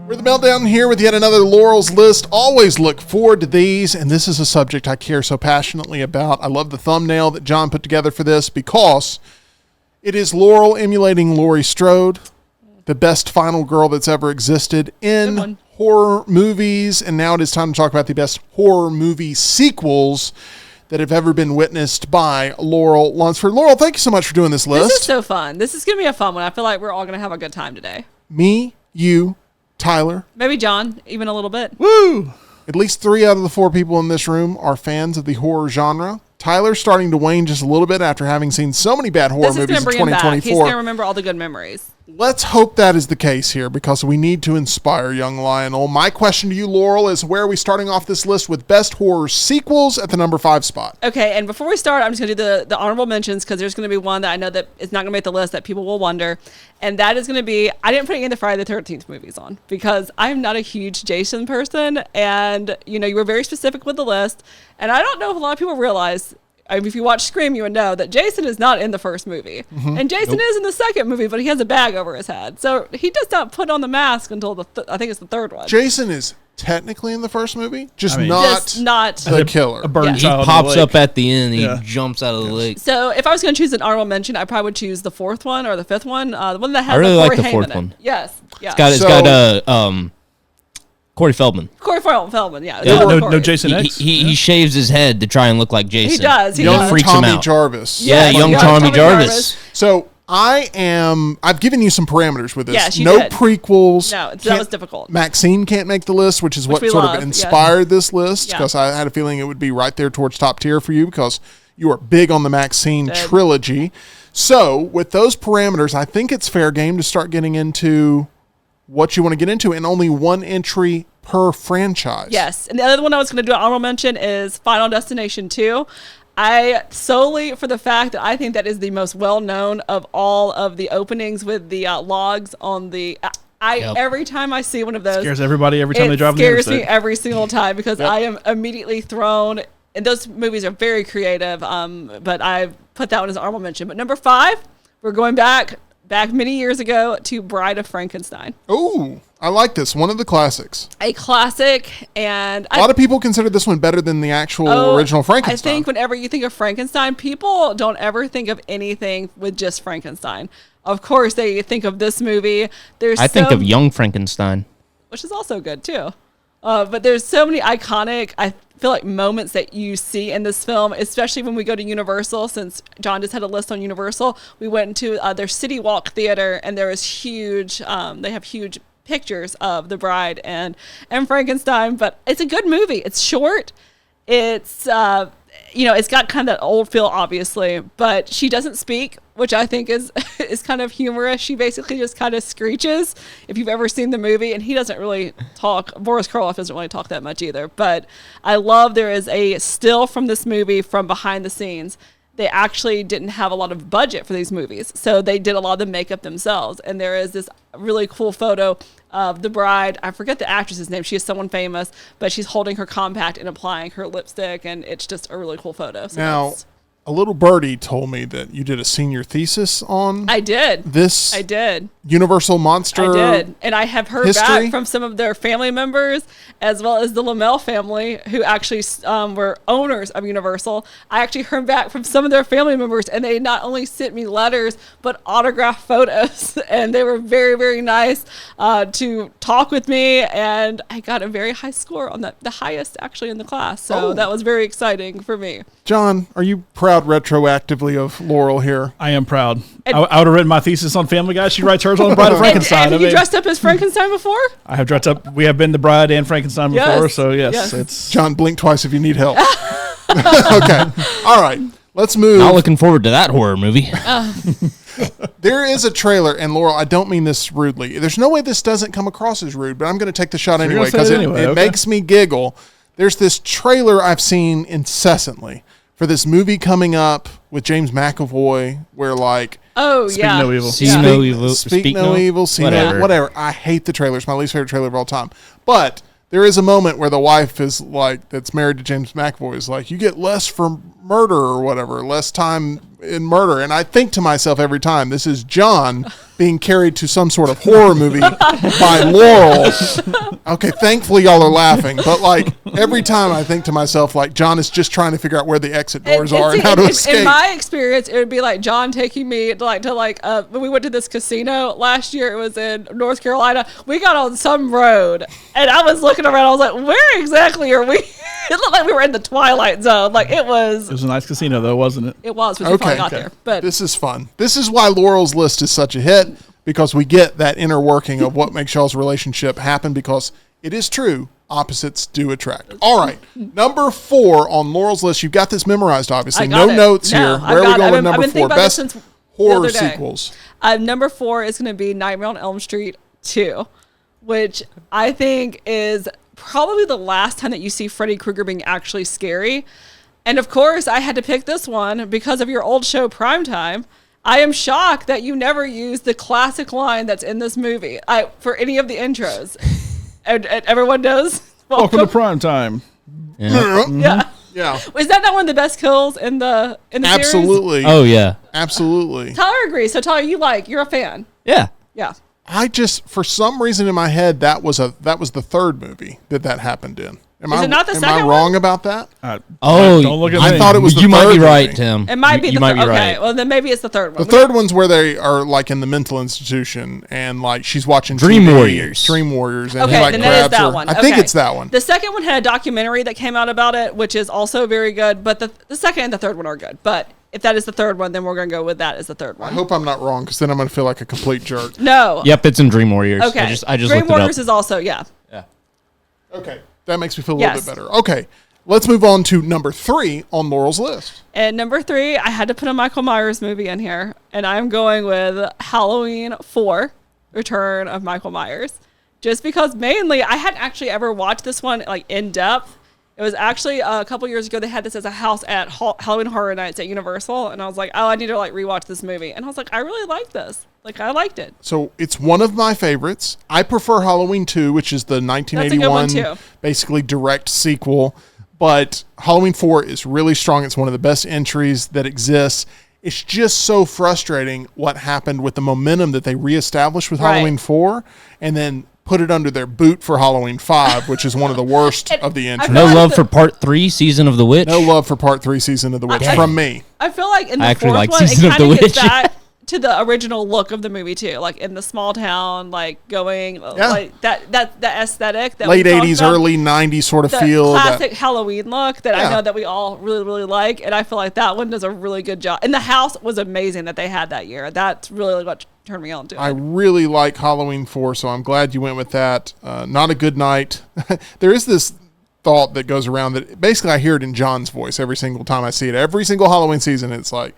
We're the Meltdown here with yet another Laurel's list. Always look forward to these, and this is a subject I care so passionately about. I love the thumbnail that John put together for this because it is Laurel emulating Laurie Strode, the best final girl that's ever existed in horror movies, and now it is time to talk about the best horror movie sequels that have ever been witnessed by Laurel Lunsford. Laurel, thank you so much for doing this list. This is so fun. This is going to be a fun one. I feel like we're all going to have a good time today. Me, you, Tyler. Maybe John, even a little bit. Woo! At least 3 out of the 4 people in this room are fans of the horror genre. Tyler's starting to wane just a little bit after having seen so many bad horror movies in 2024. He's going to remember all the good memories. Let's hope that is the case here because we need to inspire young Lionel. My question to you, Laurel, is where are we starting off this list with best horror sequels at the number 5 spot? Okay, and before we start, I'm just going to do the honorable mentions because there's going to be one that I know that is not going to make the list that people will wonder. And that is going to be, I didn't put any of the Friday the 13th movies on because I'm not a huge Jason person. And, you know, you were very specific with the list. And I don't know if a lot of people realize, if you watch Scream, you would know that Jason is not in the first movie. Mm-hmm. And Jason is in the second movie, but he has a bag over his head. So he does not put on the mask until I think it's the third one. Jason is technically in the first movie, just not the killer. A burn child. He pops up at the end. He jumps out of the lake. So if I was going to choose an honorable mention, I probably would choose the 4th one or the 5th one. The one that has I really like the Corey 4th Haim one. in it. Yes. Yeah. It's got Corey Feldman. Corey Feldman, yeah. No Jason X. He shaves his head to try and look like Jason. He does. Young freaks Tommy him out. Jarvis. Yeah, young Tommy Jarvis. So I've given you some parameters with this. Yes, you no did. prequels. No, that was difficult. Maxine can't make the list, which is what sort of inspired this list because I had a feeling it would be right there towards top tier for you because you are big on the Maxine trilogy. So with those parameters, I think it's fair game to start getting into what you want to get into, and only one entry per franchise. Yes, and the other one I was going to do an honorable mention is Final Destination 2. I solely for the fact that I think that is the most well-known of all of the openings with the logs on the... Every time I see one of those... Scares everybody every time they drive on the interstate. It scares me every single time because I am immediately thrown... And those movies are very creative, but I put that one as an honorable mention. But number 5, we're going back many years ago to Bride of Frankenstein. Oh, I like this. One of the classics. A classic, and a lot of people consider this one better than the actual original Frankenstein. I think whenever you think of Frankenstein, people don't ever think of anything with just Frankenstein. Of course, they think of this movie. I think of Young Frankenstein, which is also good too. But there's so many iconic, I feel like, moments that you see in this film, especially when we go to Universal. Since John just had a list on Universal, we went into their City Walk Theater, and there was huge, they have huge pictures of the Bride and Frankenstein. But it's a good movie. It's short. It's, it's got kind of that old feel, obviously, but she doesn't speak, which I think is kind of humorous. She basically just kind of screeches, if you've ever seen the movie, and he doesn't really talk. Boris Karloff doesn't really talk that much either, but I love there is a still from this movie from behind the scenes. They actually didn't have a lot of budget for these movies, so they did a lot of the makeup themselves, and there is this really cool photo of the bride. I forget the actress's name. She is someone famous, but she's holding her compact and applying her lipstick, and it's just a really cool photo. So now, a little birdie told me that you did a senior thesis on I did. Universal Monster I did. And I have heard history? back from some of their family members, as well as the Lamel family, who actually were owners of Universal. I actually heard back from some of their family members, and they not only sent me letters, but autographed photos. And they were very, very nice to talk with me. And I got a very high score on that, the highest actually in the class. So that was very exciting for me. John, are you proud retroactively of Laurel here? I am proud. I would have written my thesis on Family Guy. She writes hers on Bride of Frankenstein. Have you dressed up as Frankenstein before? I have dressed up. We have been the Bride and Frankenstein before, so yes. It's John, blink twice if you need help. Okay. All right. Let's move. Not looking forward to that horror movie. There is a trailer, and Laurel, I don't mean this rudely. There's no way this doesn't come across as rude, but I'm going to take the shot anyway because it makes me giggle. There's this trailer I've seen incessantly for this movie coming up with James McAvoy where Speak no evil. Speak no evil. See whatever. I hate the trailer. It's my least favorite trailer of all time. But there is a moment where the wife is like, that's married to James McAvoy, is like, you get less for murder or whatever, less time in murder. And I think to myself every time, this is John being carried to some sort of horror movie by Laurel. Okay, thankfully y'all are laughing, but like every time I think to myself, like John is just trying to figure out where the exit doors are and how to escape. In my experience, it would be like John taking me to when we went to this casino last year. It was in North Carolina. We got on some road, and I was looking around. I was like, "Where exactly are we?" It looked like we were in the Twilight Zone. Like it was. It was a nice casino, though, wasn't it? It was. We finally got there. But this is fun. This is why Laurel's List is such a hit, because we get that inner working of what makes y'all's relationship happen, because it is true. Opposites do attract. All right. Number 4 on Laurel's List. You've got this memorized, obviously. No notes here. Where are we going with number 4? Best horror sequels. Number 4 is going to be Nightmare on Elm Street 2, which I think is probably the last time that you see Freddy Krueger being actually scary. And of course, I had to pick this one because of your old show, Primetime. I am shocked that you never used the classic line that's in this movie for any of the intros. And everyone knows. Welcome to Primetime. Yeah. Yeah. Is that not one of the best kills in the series? Absolutely. Oh, yeah. Absolutely. Tyler agrees. So Tyler, you're a fan. Yeah. Yeah. I just, for some reason in my head, that was the third movie that happened in. Is it not the second one? Am I wrong about that? Don't look at me. I thought it was the You might third be right, movie. Tim. It might be You the might be okay, right. well then maybe it's the third one. The third one's where they are like in the mental institution and like she's watching Dream TV, Warriors. Dream Warriors, and Okay, he like then that is grabs that her. one. I think Okay. it's that one. The second one had a documentary that came out about it, which is also very good. But the second and the third one are good. But if that is the third one, then we're going to go with that as the third one. I hope I'm not wrong, because then I'm going to feel like a complete jerk. No. Yep, it's in Dream Warriors. Okay. I just Dream looked Warriors it up. is also, yeah. Okay, that makes me feel a little Yes. bit better. Okay, let's move on to number 3 on Laurel's List. And number 3, I had to put a Michael Myers movie in here. And I'm going with Halloween 4, Return of Michael Myers. Just because mainly I hadn't actually ever watched this one like in depth. It was actually a couple years ago. They had this as a house at Halloween Horror Nights at Universal. And I was like, oh, I need to like rewatch this movie. And I was like, I really like this. Like, I liked it. So it's one of my favorites. I prefer Halloween 2, which is the 1981 too. basically direct sequel. But Halloween 4 is really strong. It's one of the best entries that exists. It's just so frustrating what happened with the momentum that they reestablished with Halloween 4 and then put it under their boot for Halloween 5, which is one of the worst of the entries. No love for Part 3, Season of the Witch? No love for Part 3, Season of the Witch, from me. I feel like in I the actually fourth like one, it Season of kind the of gets Witch. back to the original look of the movie too, like in the small town, like going like that aesthetic that Late we talked 80s, about, early 90s sort of the feel. classic Halloween look that Yeah. I know that we all really, really like, and I feel like that one does a really good job. And the house was amazing that they had that year. That's really what turned me on to it. I really like Halloween 4, so I'm glad you went with that. Not a good night. There is this thought that goes around that basically I hear it in John's voice every single time I see it. Every single Halloween season, it's like,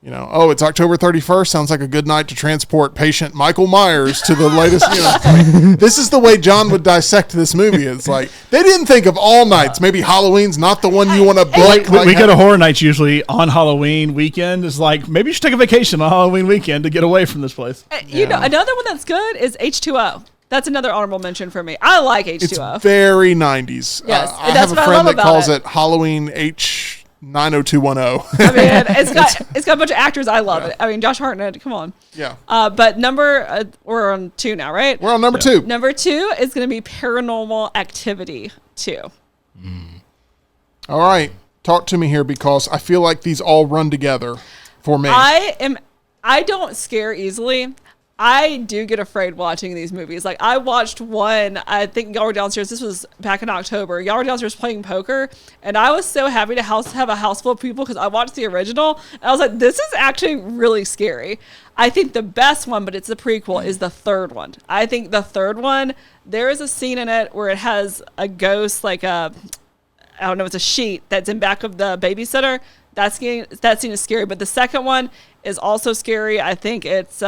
you know, oh, it's October 31st. Sounds like a good night to transport patient Michael Myers to the latest, you know. This is the way John would dissect this movie. It's like, they didn't think of all nights. Maybe Halloween's not the one you want to book. We go to horror nights usually on Halloween weekend. It's like, maybe you should take a vacation on Halloween weekend to get away from this place. You know, another one that's good is H2O. That's another honorable mention for me. I like H2O. It's very 90s. Yes, I that's have a what I friend love that about calls it. it Halloween H90210. I mean, it's got a bunch of actors. I love it. I mean, Josh Hartnett, come on. Yeah. But we're on 2 now, right? We're on number 2. Number 2 is going to be Paranormal Activity 2. All right. Talk to me here, because I feel like these all run together for me. I don't scare easily. I do get afraid watching these movies. Like, I watched one, I think y'all were downstairs. This was back in October. Y'all were downstairs playing poker. And I was so happy to have a house full of people because I watched the original. And I was like, this is actually really scary. I think the best one, but it's the prequel, is the third one. I think the third one, there is a scene in it where it has a ghost, like I don't know, it's a sheet that's in back of the babysitter. That scene is scary. But the second one is also scary. I think it's...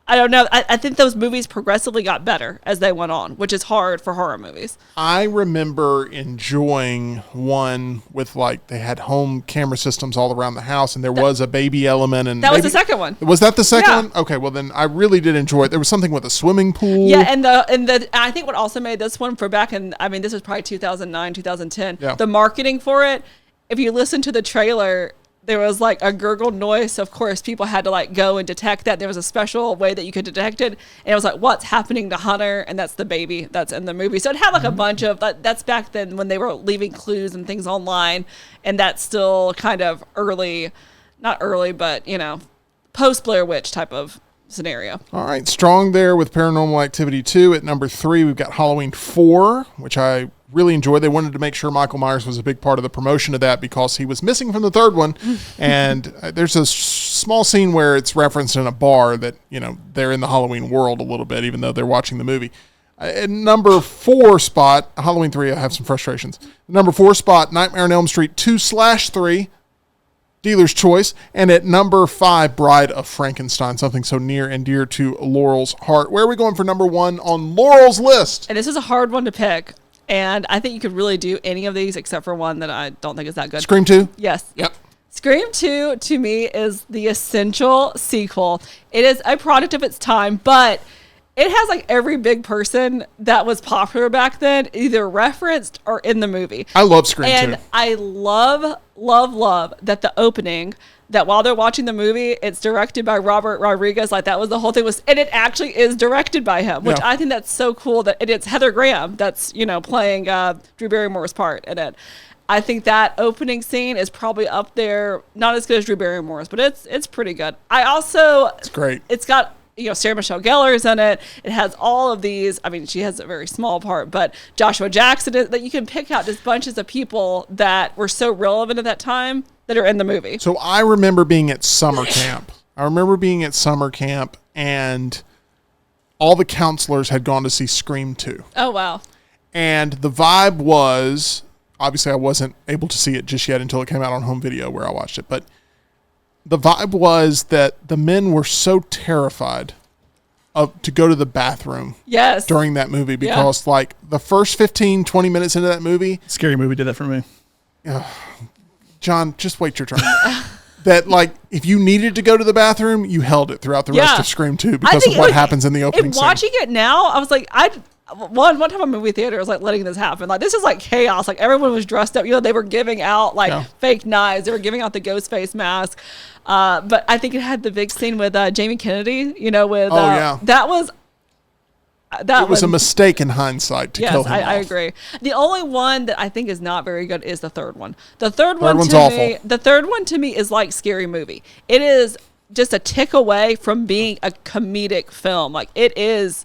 I don't know. I think those movies progressively got better as they went on, which is hard for horror movies. I remember enjoying one with, like, they had home camera systems all around the house, and there was a baby element. And that was the second one. Was that the second Yeah. one? Okay, well then I really did enjoy it. There was something with a swimming pool. Yeah, and I think what also made this one for back in, I mean, this was probably 2009, 2010. Yeah. The marketing for it if you listen to the trailer, there was like a gurgled noise. So of course, people had to like go and detect that. There was a special way that you could detect it. And it was like, what's happening to Hunter? And that's the baby that's in the movie. So it had like a bunch of, that's back then when they were leaving clues and things online. And that's still kind of early, not early, but, you know, post Blair Witch type of scenario. All right. Strong there with Paranormal Activity 2. At number 3, we've got Halloween 4, which I really enjoyed. They wanted to make sure Michael Myers was a big part of the promotion of that because he was missing from the third one. And there's a small scene where it's referenced in a bar that, you know, they're in the Halloween world a little bit, even though they're watching the movie. At number 4 spot, Halloween 3, I have some frustrations. Number 4 spot, Nightmare on Elm Street 2/3, Dealer's Choice. And at number 5, Bride of Frankenstein, something so near and dear to Laurel's heart. Where are we going for number 1 on Laurel's list? And this is a hard one to pick. And I think you could really do any of these except for one that I don't think is that good. Scream 2? Yes. Yep. Scream 2, to me, is the essential sequel. It is a product of its time, but it has like every big person that was popular back then either referenced or in the movie. I love Scream 2. And I love that the opening, that while they're watching the movie, it's directed by Robert Rodriguez. Like that was the whole thing and it actually is directed by him, which I think that's so cool that it's Heather Graham that's, you know, playing Drew Barrymore's part in it. I think that opening scene is probably up there, not as good as Drew Barrymore's, but it's pretty good. It's great. It's got, you know, Sarah Michelle Gellar's in it. It has all of these. I mean, she has a very small part, but Joshua Jackson, that you can pick out just bunches of people that were so relevant at that time that are in the movie. So I remember being at summer camp. And all the counselors had gone to see Scream 2. Oh, wow. And the vibe was, obviously I wasn't able to see it just yet until it came out on home video where I watched it, but the vibe was that the men were so terrified to go to the bathroom during that movie because like the first 15, 20 minutes into that movie. Scary Movie did that for me. John, just wait your turn. That like if you needed to go to the bathroom, you held it throughout the rest of Scream 2 because of what happens in the opening scene. Watching it now, I was like, one time I'm in a movie theater, I was like letting this happen. Like this is like chaos. Like everyone was dressed up. You know, they were giving out like fake knives. They were giving out the ghost face mask. But I think it had the big scene with Jamie Kennedy. You know, with that was a mistake in hindsight to kill him. I agree. The only one that I think is not very good is the third one. The third one to me is like Scary Movie. It is just a tick away from being a comedic film. Like it is.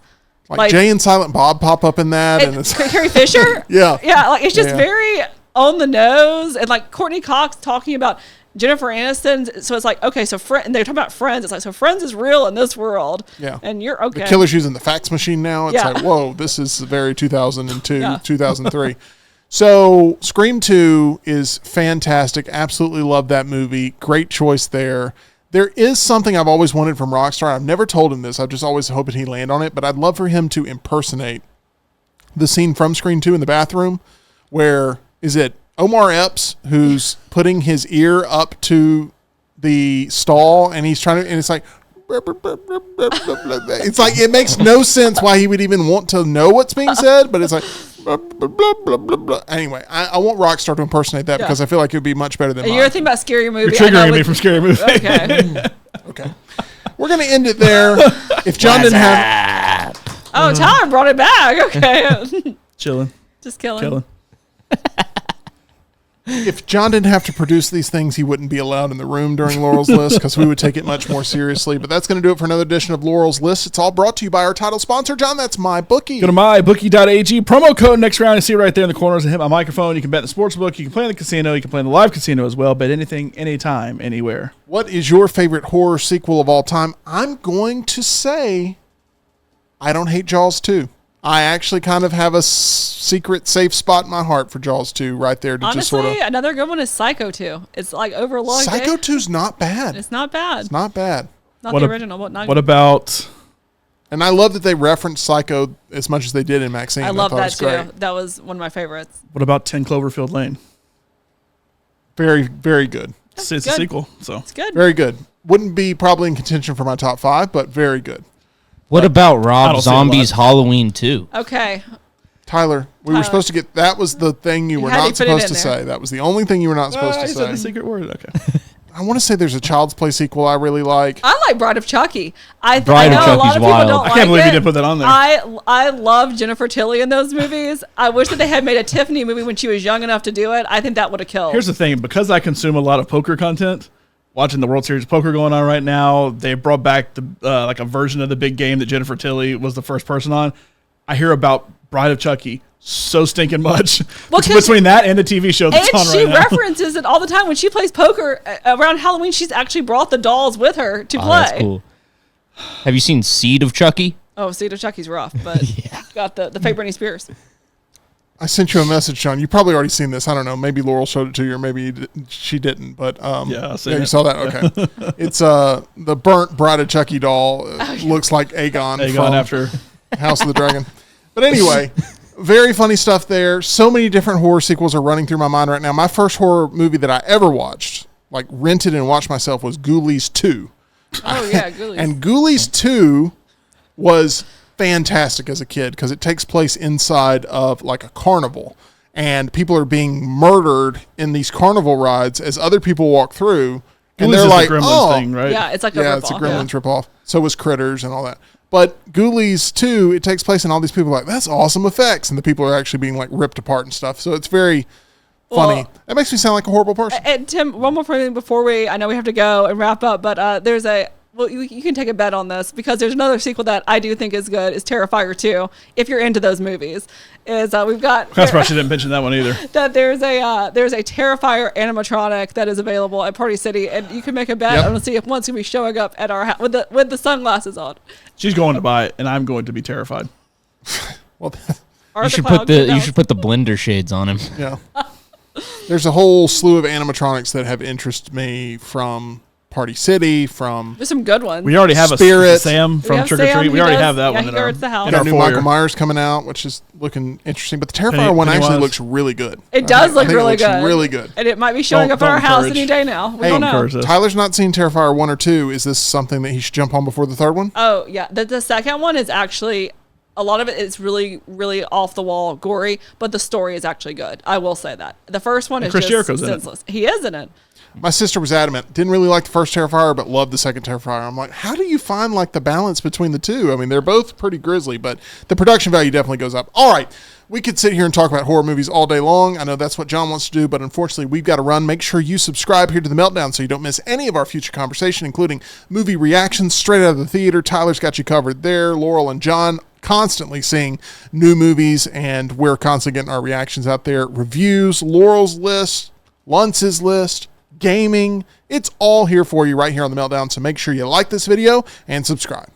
Like Jay and Silent Bob pop up in that, and it's Carrie Fisher. Yeah. Like it's just very on the nose, and like Courtney Cox talking about Jennifer Aniston. So it's like, okay, so and they're talking about Friends. It's like, so Friends is real in this world. Yeah. And you're okay. The killer's using the fax machine now. It's like, whoa, this is very 2002, 2003. So Scream 2 is fantastic. Absolutely love that movie. Great choice there. There is something I've always wanted from Rockstar. I've never told him this. I've just always hoped he'd land on it. But I'd love for him to impersonate the scene from Scream 2 in the bathroom where, is it Omar Epps who's putting his ear up to the stall and he's trying to, and it's like, it's like, it makes no sense why he would even want to know what's being said, but it's like, anyway, I want Rockstar to impersonate that because I feel like it would be much better than mine. You're thinking about Scary Movie. You're triggering me from Scary Movie. Okay. We're going to end it there. If John didn't have... Oh, Tyler brought it back. Okay. Chilling. Just killing. If John didn't have to produce these things, he wouldn't be allowed in the room during Laurel's List because we would take it much more seriously. But that's going to do it for another edition of Laurel's List. It's all brought to you by our title sponsor, John. That's MyBookie. Go to mybookie.ag. Promo code next round. You see it right there in the corners. I hit my microphone. You can bet in the sports book. You can play in the casino. You can play in the live casino as well. Bet anything, anytime, anywhere. What is your favorite horror sequel of all time? I'm going to say I don't hate Jaws 2. I actually kind of have a secret safe spot in my heart for Jaws 2 right there. Honestly, another good one is Psycho 2. It's like overlooked. Psycho 2's not bad. It's not bad. Not the original. What about... And I love that they referenced Psycho as much as they did in Maxine. I love that too. Great. That was one of my favorites. What about 10 Cloverfield Lane? Very, very good. It's a sequel, so it's good. Very good. Wouldn't be probably in contention for my top 5, but very good. What about Rob Zombie's Halloween 2? Okay. Tyler, we were supposed to get, that was the thing you were had to not put it supposed in to there. say. That was the only thing you were not supposed I to said say. the secret word. Okay. I want to say there's a Child's Play sequel I really like. I like Bride of Chucky. I Bride know of a lot Chucky's of people wild. don't I like can't believe it. you didn't put that on there. I love Jennifer Tilly in those movies. I wish that they had made a Tiffany movie when she was young enough to do it. I think that would have killed. Here's the thing, because I consume a lot of poker content, watching the World Series of Poker going on right now, they brought back the like a version of the big game that Jennifer Tilly was the first person on. I hear about Bride of Chucky so stinking much. Well, 'cause- between that and the TV show that's and on she right now. references it all the time when she plays poker around Halloween. She's actually brought the dolls with her to play. That's cool. Have you seen Seed of Chucky? Oh, see, the Chucky's rough, but got the fake Britney Spears. I sent you a message, Sean. You probably already seen this. I don't know. Maybe Laurel showed it to you, or maybe she didn't. But Yeah, I've seen you it. saw that. Okay, it's the burnt Bride of Chucky doll. Looks like Aegon from after. House of the Dragon. But anyway, very funny stuff there. So many different horror sequels are running through my mind right now. My first horror movie that I ever watched, like rented and watched myself, was Ghoulies 2. Oh yeah, Ghoulies. And Ghoulies 2 was fantastic as a kid because it takes place inside of like a carnival, and people are being murdered in these carnival rides as other people walk through, and Ghoulies they're is like, the Gremlins "Oh, thing, right? Yeah, it's like a yeah, ripoff. it's a Gremlins ripoff." So was Critters and all that. But Ghoulies 2, it takes place, and all these people are like, "That's awesome effects," and the people are actually being like ripped apart and stuff. So it's very funny. Well, That makes me sound like a horrible person. And Tim, one more thing before I know we have to go and wrap up, but there's well, you can take a bet on this because there's another sequel that I do think is good, is Terrifier 2, if you're into those movies. We've got... That's why she didn't mention that one either. that there's a Terrifier animatronic that is available at Party City, and you can make a bet Yep. and see if one's going to be showing up at our house with the sunglasses on. She's going to buy it, and I'm going to be terrified. Well, You should put the blender shades on him. yeah. There's a whole slew of animatronics that have interested me from Party City, from There's some good ones. We already have Spirit. a Sam from Trick or Treat. We already have that one he in our, guards the house. in got our new foyer. Michael Myers coming out, which is looking interesting. But the Terrifier one actually Pennywise. looks really good. It does look I think really it looks good. really good. And it might be showing Don't- up at our don't house encourage. any day now. We Hey, don't know. encourage this. Tyler's not seen Terrifier 1 or 2. Is this something that he should jump on before the third one? Oh yeah, the second one is actually, a lot of it is really, really off the wall, gory, but the story is actually good. I will say that. The first one is Chris just Jericho's in it. senseless. He is in it. My sister was adamant. Didn't really like the first Terrifier, but loved the second Terrifier. I'm like, how do you find like the balance between the two? I mean, they're both pretty grisly, but the production value definitely goes up. All right. We could sit here and talk about horror movies all day long. I know that's what John wants to do, but unfortunately, we've got to run. Make sure you subscribe here to The Meltdown so you don't miss any of our future conversation, including movie reactions straight out of the theater. Tyler's got you covered there. Laurel and John constantly seeing new movies, and we're constantly getting our reactions out there. Reviews, Laurel's list, Luntz's list, gaming. It's all here for you right here on The Meltdown, so make sure you like this video and subscribe.